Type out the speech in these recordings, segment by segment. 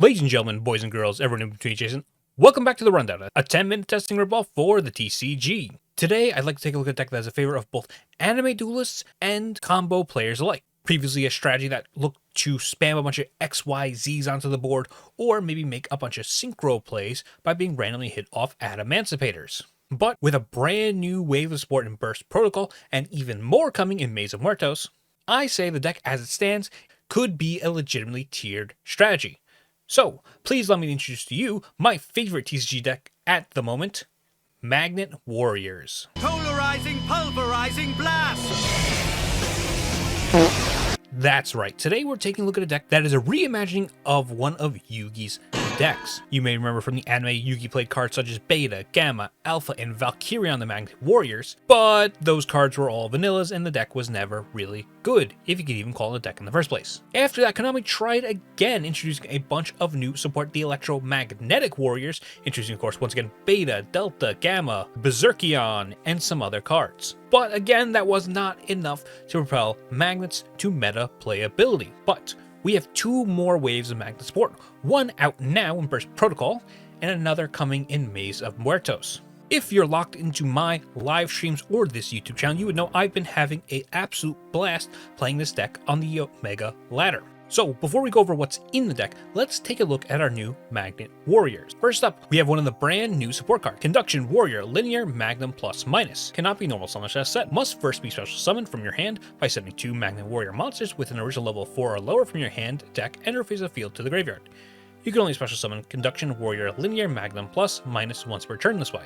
Ladies and gentlemen, boys and girls, everyone in between Jason, welcome back to the Rundown, a 10-minute testing ripoff for the TCG. Today, I'd like to take a look at a deck that is a favorite of both anime duelists and combo players alike. Previously, a strategy that looked to spam a bunch of XYZs onto the board, or maybe make a bunch of synchro plays by being randomly hit off Adamanticipators. But with a brand new wave of support in Burst Protocol, and even more coming in Maze of Muertos, I say the deck as it stands could be a legitimately tiered strategy. So, please let me introduce to you my favorite TCG deck at the moment, Magnet Warriors. Polarizing, pulverizing blast! That's right, today we're taking a look at a deck that is a reimagining of one of Yugi's decks. You may remember from the anime, Yugi played cards such as Beta, Gamma, Alpha, and Valkyria on the Magnet Warriors, but those cards were all vanillas and the deck was never really good, if you could even call it a deck in the first place. After that, Konami tried again, introducing a bunch of new support, the Electromagnetic Warriors, introducing of course once again Beta, Delta, Gamma, Berserkion, and some other cards. But again, that was not enough to propel Magnets to meta playability. But we have two more waves of Magnet support, one out now in Burst Protocol, and another coming in Maze of Muertos. If you're locked into my live streams or this YouTube channel, you would know I've been having an absolute blast playing this deck on the Omega ladder. So before we go over what's in the deck, let's take a look at our new Magnet Warriors. First up, we have one of the brand new support cards, Conduction Warrior, Linear Magnum Plus Minus. Cannot be normal summoned as set, must first be special summoned from your hand by sending 2 Magnet Warrior monsters with an original level 4 or lower from your hand, deck, and or face of field to the graveyard. You can only special summon Conduction Warrior, Linear Magnum Plus Minus once per turn this way.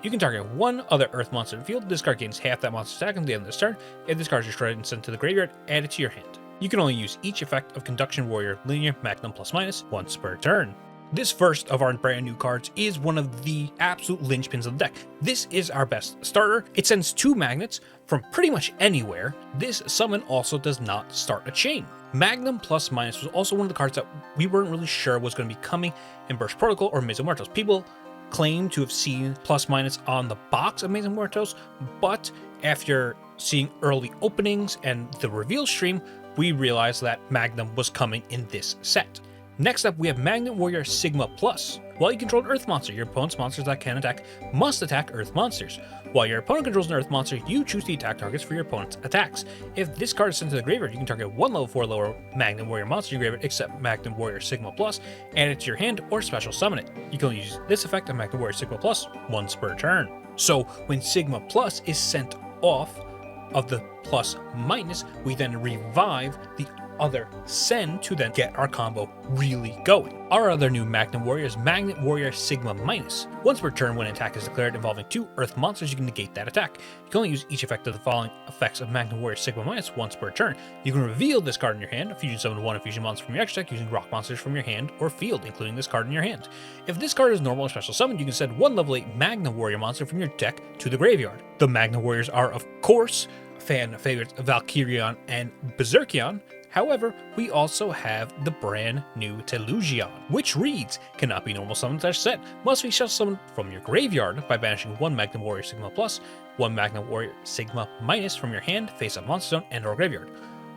You can target one other Earth monster in the field. This card gains half that monster's attack at the end of this turn. If this card is destroyed and sent to the graveyard, add it to your hand. You can only use each effect of Conduction Warrior, Linear Magnum Plus Minus once per turn. This first of our brand new cards is one of the absolute linchpins of the deck. This is our best starter. It sends 2 magnets from pretty much anywhere. This summon also does not start a chain. Magnum Plus Minus was also one of the cards that we weren't really sure was going to be coming in Burst Protocol or Maze of Muertos. People claim to have seen Plus Minus on the box of Maze of Muertos, but after seeing early openings and the reveal stream, we realized that Magnum was coming in this set. Next up, we have Magnet Warrior Sigma Plus. While you control an Earth monster, your opponent's monsters that can attack must attack Earth monsters. While your opponent controls an Earth monster, you choose the attack targets for your opponent's attacks. If this card is sent to the graveyard, you can target one level 4 lower Magnet Warrior monster in your graveyard except Magnet Warrior Sigma Plus, add it to your hand, or special summon it. You can only use this effect on Magnet Warrior Sigma Plus once per turn. So when Sigma Plus is sent off of the plus minus, we then revive the other send to then get our combo really going. Our other new Magnet Warrior is Magnet Warrior Sigma Minus. Once per turn, when an attack is declared involving 2 Earth monsters, you can negate that attack. You can only use each effect of the following effects of Magnet Warrior Sigma Minus once per turn. You can reveal this card in your hand, fusion summon 1 fusion monster from your extra deck using rock monsters from your hand or field, including this card in your hand. If this card is normal or special summoned, you can send 1 level 8 Magnet Warrior monster from your deck to the graveyard. The Magnet Warriors are, of course, fan favorites Valkyrion and Berserkion. However, we also have the brand new Telusion, which reads, cannot be normal summoned as set, must be special summoned from your graveyard by banishing 1 Magnet Warrior Sigma Plus, 1 Magnet Warrior Sigma Minus from your hand, face up monster zone, and or graveyard.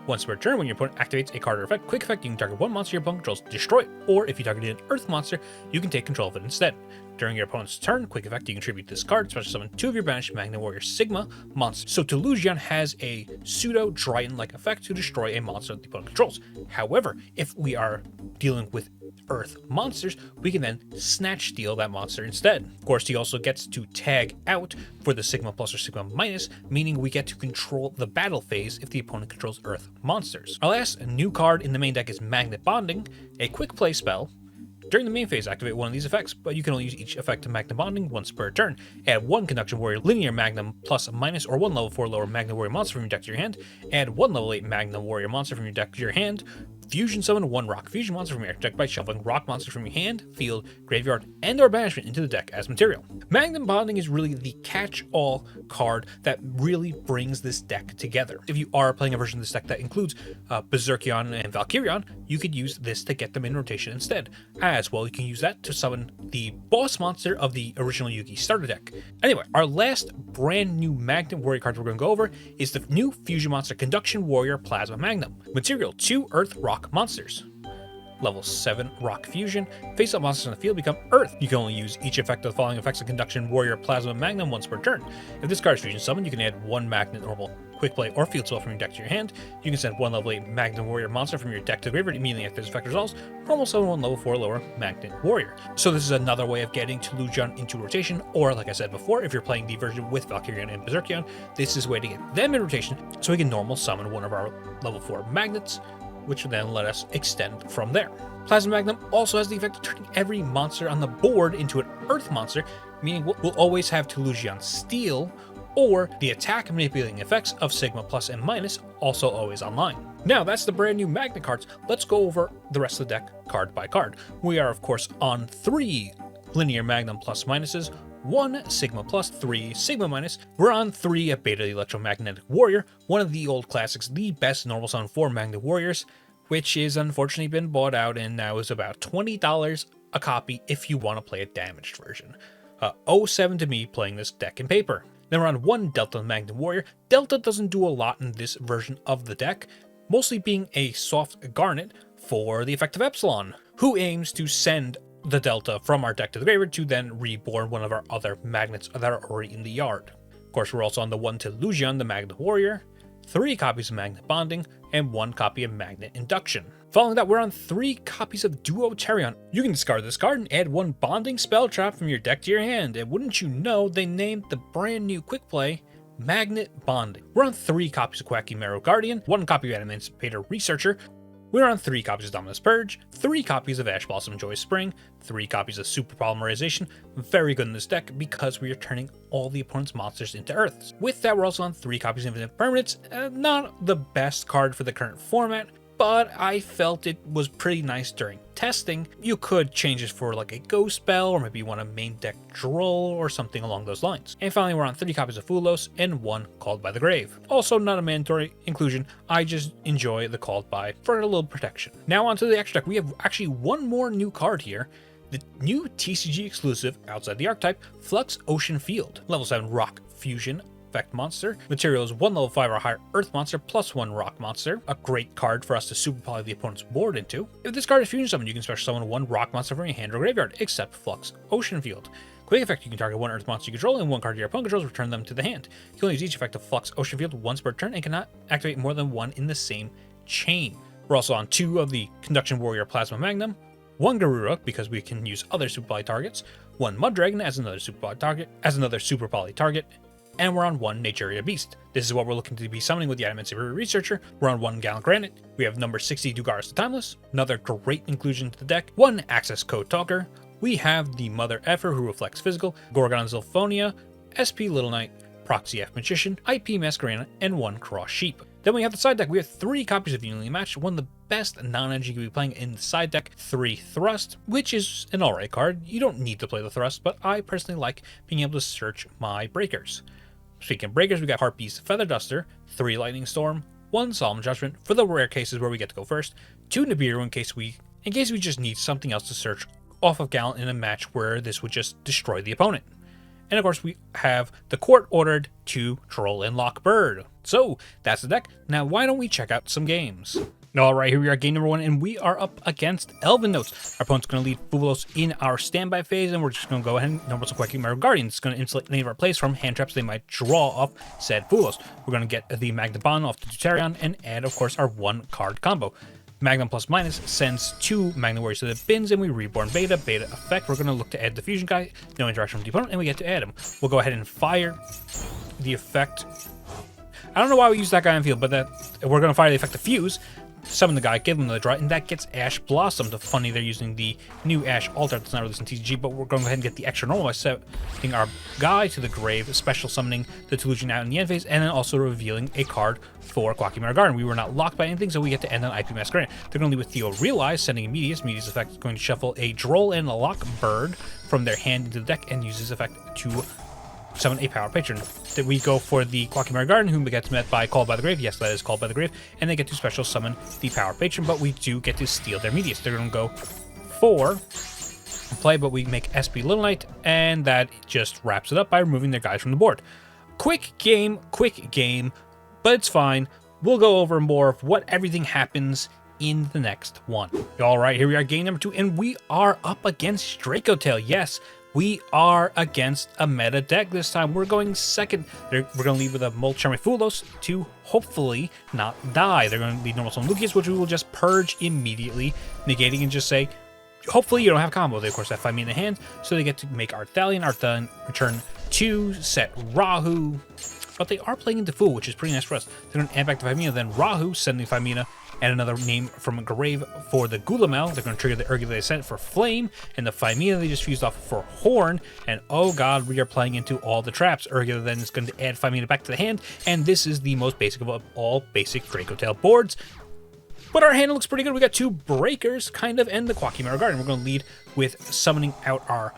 Once per turn, when your opponent activates a card or effect, quick effect, you can target 1 monster your opponent controls, destroy it, or if you targeted an Earth monster, you can take control of it instead. During your opponent's turn, quick effect, you contribute this card, special summon 2 of your banished Magnet Warrior Sigma monsters. So Telusion has a pseudo Dryden-like effect to destroy a monster that the opponent controls. However, if we are dealing with Earth monsters, we can then snatch steal that monster instead. Of course, he also gets to tag out for the Sigma Plus or Sigma Minus, meaning we get to control the battle phase if the opponent controls Earth monsters. Our last new card in the main deck is Magnet Bonding, a quick play spell. During the main phase, activate one of these effects, but you can only use each effect of Magnet Bonding once per turn. Add 1 Conduction Warrior Linear Magnum Plus Minus or 1 level 4 lower Magnet Warrior monster from your deck to your hand. Add 1 level 8 Magnum Warrior monster from your deck to your hand. Fusion summon 1 rock fusion monster from your deck by shuffling rock monsters from your hand, field, graveyard, and or banishment into the deck as material. Magnet Bonding is really the catch-all card that really brings this deck together. If you are playing a version of this deck that includes Berserkion and Valkyrion, you could use this to get them in rotation instead. As well, you can use that to summon the boss monster of the original Yugi starter deck. Anyway, our last brand new Magnet Warrior card we're going to go over is the new fusion monster Conduction Warrior Plasma Magnum. Material 2 Earth Rock monsters. Level 7 Rock Fusion. Face-up monsters in the field become Earth. You can only use each effect of the following effects of Conduction, Warrior, Plasma, Magnum once per turn. If this card is Fusion summoned, you can add 1 Magnet, Normal, Quick Play, or Field Spell from your deck to your hand. You can send 1 level 8 Magnum Warrior monster from your deck to the graveyard immediately after this effect resolves. Normal summon 1 level 4 lower Magnet Warrior. So this is another way of getting Tulujon into rotation, or like I said before, if you're playing the version with Valkyrion and Berserkion, this is a way to get them in rotation so we can normal summon one of our level 4 magnets, which will then let us extend from there. Plasma Magnum also has the effect of turning every monster on the board into an Earth monster, meaning we'll always have Tulujon Steel, or the attack manipulating effects of Sigma Plus and Minus also always online. Now that's the brand new Magnet cards. Let's go over the rest of the deck card by card. We are of course on 3 Linear Magnum Plus Minuses, 1 Sigma Plus, 3 Sigma Minus. We're on 3 Beta Electromagnetic Warrior, one of the old classics, the best normal summon for Magnet Warriors, which is unfortunately been bought out and now is about $20 a copy if you want to play a damaged version. 07 to me playing this deck in paper. Then we're on 1 Delta Magnet Warrior. Delta doesn't do a lot in this version of the deck, mostly being a soft Garnet for the effect of Epsilon, who aims to send the Delta from our deck to the graveyard to then reborn one of our other magnets that are already in the yard. Of course, we're also on the 1 Tulujon, the Magnet Warrior, 3 copies of Magnet Bonding, and 1 copy of Magnet Induction. Following that, we're on 3 copies of Duo Terion. You can discard this card and add 1 Bonding spell trap from your deck to your hand, and wouldn't you know, they named the brand new Quick Play Magnet Bonding. We're on 3 copies of Quacky Marrow Guardian, 1 copy of Emancipator Researcher. We're on 3 copies of Dominus Purge, 3 copies of Ash Blossom Joy Spring, 3 copies of Super Polymerization. Very good in this deck because we are turning all the opponent's monsters into Earths. With that, we're also on 3 copies of Infinite Permanence. Not the best card for the current format, but I felt it was pretty nice during testing. You could change it for like a Ghost Spell, or maybe you want a main deck Droll, or something along those lines. And finally, we're on 3 copies of Fulos and 1 Called by the Grave. Also not a mandatory inclusion, I just enjoy the Called by for a little protection. Now onto the extra deck. We have actually 1 more new card here. The new TCG exclusive, outside the archetype, Flux Ocean Field. Level 7 Rock Fusion effect monster. Material is 1 level 5 or higher Earth monster plus 1 Rock monster. A great card for us to super poly the opponent's board into. If this card is fusion summoned, you can special summon 1 Rock monster from your hand or graveyard, except Flux Ocean Field. Quick effect, you can target 1 Earth monster you control and 1 card your opponent controls, return them to the hand. You can only use each effect of Flux Ocean Field once per turn and cannot activate more than 1 in the same chain. We're also on 2 of the Conduction Warrior Plasma Magnum, 1 Garura because we can use other super poly targets, 1 Mud Dragon as another super poly target, and we're on 1 Naturia Beast. This is what we're looking to be summoning with the Emancipator Researcher. We're on 1 Gallant Granite. We have number 60 Dugaris the Timeless, another great inclusion to the deck, 1 Access Code Talker. We have the Mother Effer who reflects physical, Gorgon Zilphonia, SP Little Knight, Proxy F Magician, IP Masquerena, and 1 Cross Sheep. Then we have the side deck. We have 3 copies of Unity Match, one of the best non-energy you can be playing in the side deck, 3 Thrust, which is an alright card. You don't need to play the Thrust, but I personally like being able to search my breakers. Speaking of breakers, we got Harpy's Feather Duster, 3 Lightning Storm, 1 Solemn Judgment for the rare cases where we get to go first, 2 Nibiru in case we just need something else to search off of Gallant in a match where this would just destroy the opponent. And of course we have the court ordered 2 Troll and Lock Bird. So that's the deck. Now why don't we check out some games? Alright, here we are, game number 1, and we are up against Elven Notes. Our opponent's going to lead Fulos in our standby phase, and we're just going to go ahead and normal some Quacky Marrow Guardian. It's going to insulate any of our plays from hand traps they might draw off said Fulos. We're going to get the Magnet Bond off the Deuterion and add, of course, our 1 card combo. Magnum plus minus sends 2 Magnet Warriors to the bins, and we reborn Beta effect. We're going to look to add the Fusion guy, no interaction with the opponent, and we get to add him. We'll go ahead and fire the effect. I don't know why we use that guy on field, but we're going to fire the effect of Fuse. Summon the guy, give him the draw, and that gets Ash Blossom. The funny, they're using the new Ash Altar that's not released in TCG, but we're going to go ahead and get the extra normal by setting our guy to the grave, special summoning the Tulujon out in the end phase, and then also revealing a card for Quacky Marrow Garden. We were not locked by anything, so we get to end on IP Masquerade. They're going to leave with Theo Realize, sending Medius. Medius effect is going to shuffle a Droll and a Lock Bird from their hand into the deck and use this effect to summon a Power Patron. That we go for the Quacky Marrow Garden, who gets met by Called by the Grave. Yes, that is Called by the Grave. And they get to special summon the Power Patron, but we do get to steal their Medius. They're going to go for play, but we make SP Little Knight, and that just wraps it up by removing their guys from the board. Quick game, but it's fine. We'll go over more of what everything happens in the next one. All right, here we are, game number 2, and we are up against Dracotail. Yes, we are against a meta deck this time. We're going second. We're going to lead with a Molcharmy Fulos to hopefully not die. They're going to lead normal summon Lucius, which we will just purge immediately, negating and just say, hopefully you don't have combo. They, of course, have 5 mana in the hand, so they get to make Arthalion. Arthalion return 2, set Rahu, but they are playing into Fool, which is pretty nice for us. They're going to add back to 5 mana, then Rahu, sending 5 mana, and another name from a grave for the Gulamel. They're going to trigger the Urgi they sent for Flame, and the 5 mana they just fused off for Horn, and oh god, we are playing into all the traps. Urgi then is going to add 5 mana back to the hand, and this is the most basic of all basic Dracotail boards. But our hand looks pretty good. We got 2 breakers, kind of, and the Quackimera Guardian. We're going to lead with summoning out our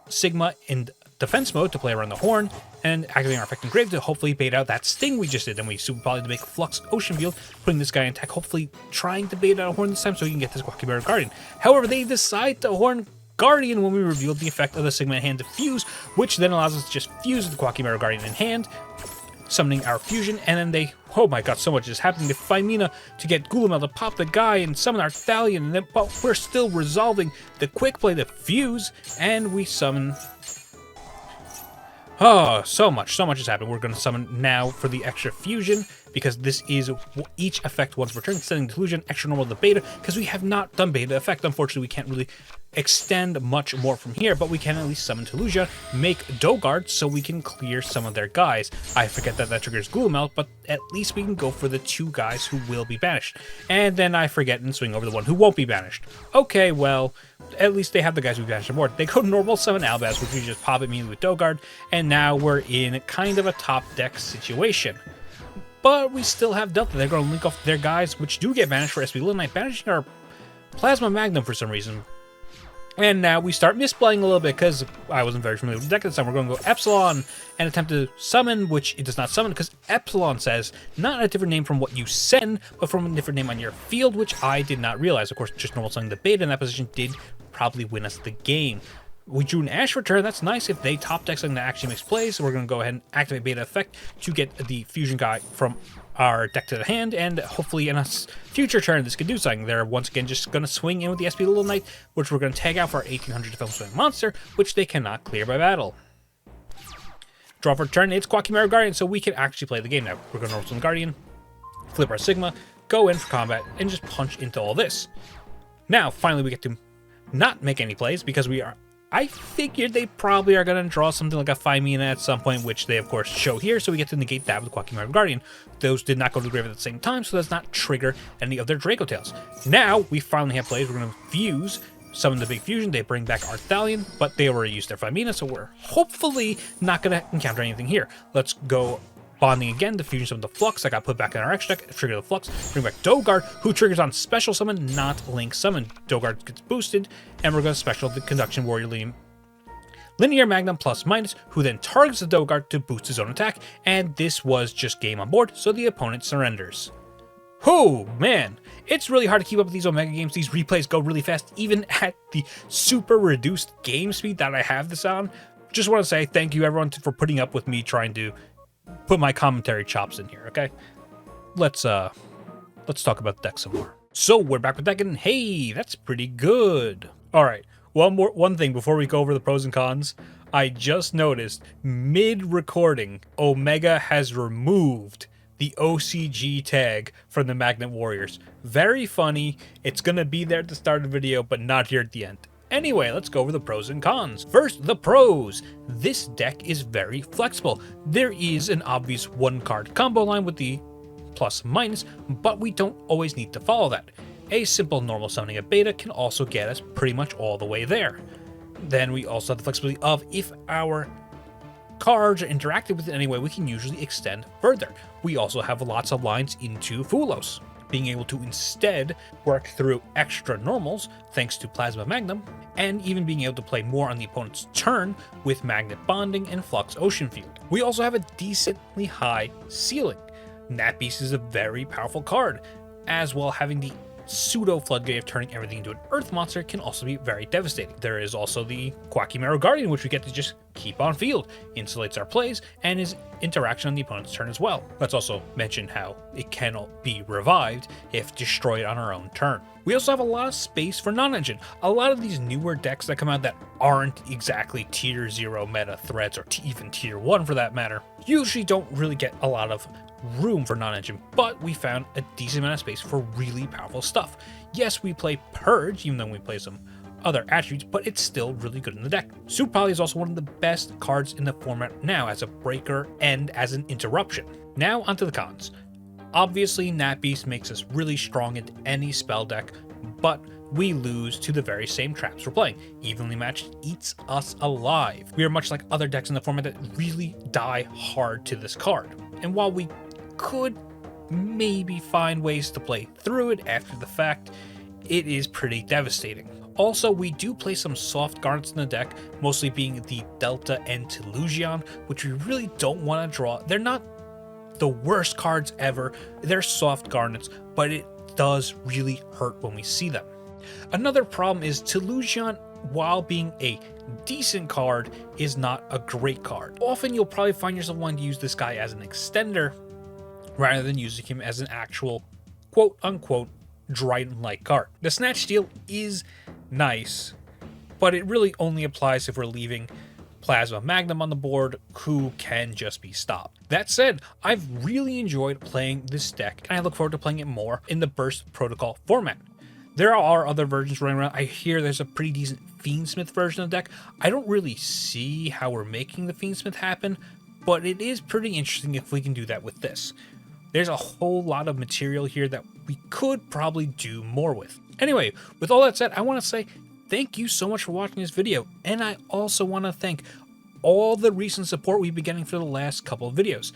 Sigma in defense mode to play around the Horn, and activating our Effect Grave to hopefully bait out that Sting we just did. Then we super probably to make Flux Ocean Field, putting this guy in attack, hopefully trying to bait out a Horn this time so we can get this Quackimera Guardian. However, they decide to Horn Guardian when we revealed the effect of the Sigma in hand to fuse, which then allows us to just fuse the Quackimera Guardian in hand, summoning our fusion, and then they, oh my god, so much is happening. They 5 mana to get Gulamel to pop the guy and summon our Thalion, and then, but we're still resolving the quick play to fuse, and we summon. Oh, so much has happened. We're going to summon now for the extra fusion, because this is each effect once per turn, sending Delusion, extra normal to beta, because we have not done beta effect. Unfortunately, we can't really extend much more from here, but we can at least summon Telusia, make Dogard, so we can clear some of their guys. I forget that triggers Gulamel, but at least we can go for the 2 guys who will be banished. And then I forget and swing over the one who won't be banished. Okay, well, at least they have the guys who banished on board. They go normal summon Albaz, which we just pop immediately with Dogard, and now we're in kind of a top deck situation. But we still have Delta. They're going to link off their guys, which do get banished for SP Little Knight, banishing our Plasma Magnum for some reason. And now we start misplaying a little bit because I wasn't very familiar with the deck this time. We're going to go Epsilon and attempt to summon, which it does not summon because Epsilon says not a different name from what you send, but from a different name on your field, which I did not realize. Of course, just normal summoning the beta in that position did probably win us the game. We drew an Ash return. That's nice if they top deck something that actually makes plays. So we're going to go ahead and activate beta effect to get the fusion guy from our deck to the hand, and hopefully in a future turn this could do something. They're once again just going to swing in with the SP Little Knight, which we're going to tag out for our 1800 defense swing monster, which they cannot clear by battle. Draw for turn, it's Quackimera Guardian, so we can actually play the game now. We're going to roll some Guardian, flip our Sigma, go in for combat, and just punch into all this. Now, finally, we get to not make any plays because we are. I figured they probably are going to draw something like a 5 mana at some point, which they, of course, show here, so we get to negate that with Quackimera Guardian. Those did not go to the grave at the same time, so does not trigger any of their Dracotails. Now, we finally have plays. We're going to fuse, summon the big fusion. They bring back Arthalion, but they already used their 5 mana, so we're hopefully not going to encounter anything here. Let's go bonding again, the fusion summon the Flux. I got put back in our extra deck, trigger the Flux, bring back Dogard, who triggers on special summon, not link summon. Dogard gets boosted, and we're going to special the Conduction Warrior Linear Magnum plus minus, who then targets the Dogard to boost his own attack, and this was just game on board, so the opponent surrenders. Oh man, it's really hard to keep up with these Omega games. These replays go really fast, even at the super reduced game speed that I have this on. Just want to say thank you everyone for putting up with me trying to put my commentary chops in here, okay? Let's talk about the deck some more. So we're back with deck, and hey, that's pretty good. All right, one thing before we go over the pros and cons. I just noticed mid-recording, Omega has removed the OCG tag from the Magnet Warriors. Very funny. It's gonna be there at the start of the video, but not here at the end. Anyway, let's go over the pros and cons. First, the pros. This deck is very flexible. There is an obvious 1-card combo line with the plus minus, but we don't always need to follow that. A simple normal summoning of beta can also get us pretty much all the way there. Then we also have the flexibility of if our cards are interacted with in any way, we can usually extend further. We also have lots of lines into Fulos, being able to instead work through extra normals thanks to Plasma Magnum, and even being able to play more on the opponent's turn with Magnet Bonding and Flux Ocean Field. We also have a decently high ceiling. That Beast is a very powerful card, as well having the pseudo floodgate of turning everything into an earth monster can also be very devastating. There is also the Quackimera Guardian, which we get to just keep on field, insulates our plays, and is interaction on the opponent's turn as well. Let's also mention how it cannot be revived if destroyed on our own turn. We also have a lot of space for non-engine. A lot of these newer decks that come out that aren't exactly tier 0 meta threats, or even tier 1 for that matter, usually don't really get a lot of room for non-engine, but we found a decent amount of space for really powerful stuff. Yes, we play Purge, even though we play some other attributes, but it's still really good in the deck. Super Poly is also one of the best cards in the format now as a breaker and as an interruption. Now onto the cons. Obviously, Nat Beast makes us really strong in any spell deck, but we lose to the very same traps we're playing. Evenly Matched eats us alive. We are much like other decks in the format that really die hard to this card. And while we could maybe find ways to play through it after the fact, it is pretty devastating. Also, we do play some soft garnets in the deck, mostly being the Delta and Telusion, which we really don't want to draw. They're not the worst cards ever, they're soft garnets, but it does really hurt when we see them. Another problem is Telusion, while being a decent card, is not a great card. Often you'll probably find yourself wanting to use this guy as an extender, rather than using him as an actual quote-unquote Dryden-like card. The Snatch Steal is nice, but it really only applies if we're leaving Plasma Magnum on the board, who can just be stopped. That said, I've really enjoyed playing this deck, and I look forward to playing it more in the Burst Protocol format. There are other versions running around. I hear there's a pretty decent Fiendsmith version of the deck. I don't really see how we're making the Fiendsmith happen, but it is pretty interesting if we can do that with this. There's a whole lot of material here that we could probably do more with. Anyway, with all that said, I want to say thank you so much for watching this video, and I also want to thank all the recent support we've been getting for the last couple of videos.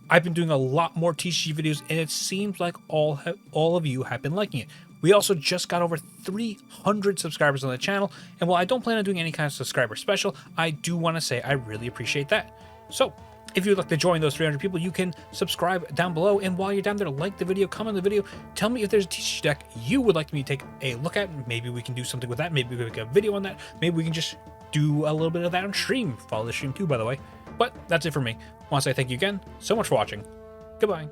I've been doing a lot more TCG videos, and it seems like all of you have been liking it. We also just got over 300 subscribers on the channel, and while I don't plan on doing any kind of subscriber special, I do want to say I really appreciate that. So, if you'd like to join those 300 people, you can subscribe down below, and while you're down there, like the video, comment on the video, tell me if there's a TCG deck you would like me to take a look at. Maybe we can do something with that, maybe we can make a video on that, maybe we can just do a little bit of that on stream. Follow the stream too, by the way. But that's it for me. I want to say thank you again so much for watching. Goodbye.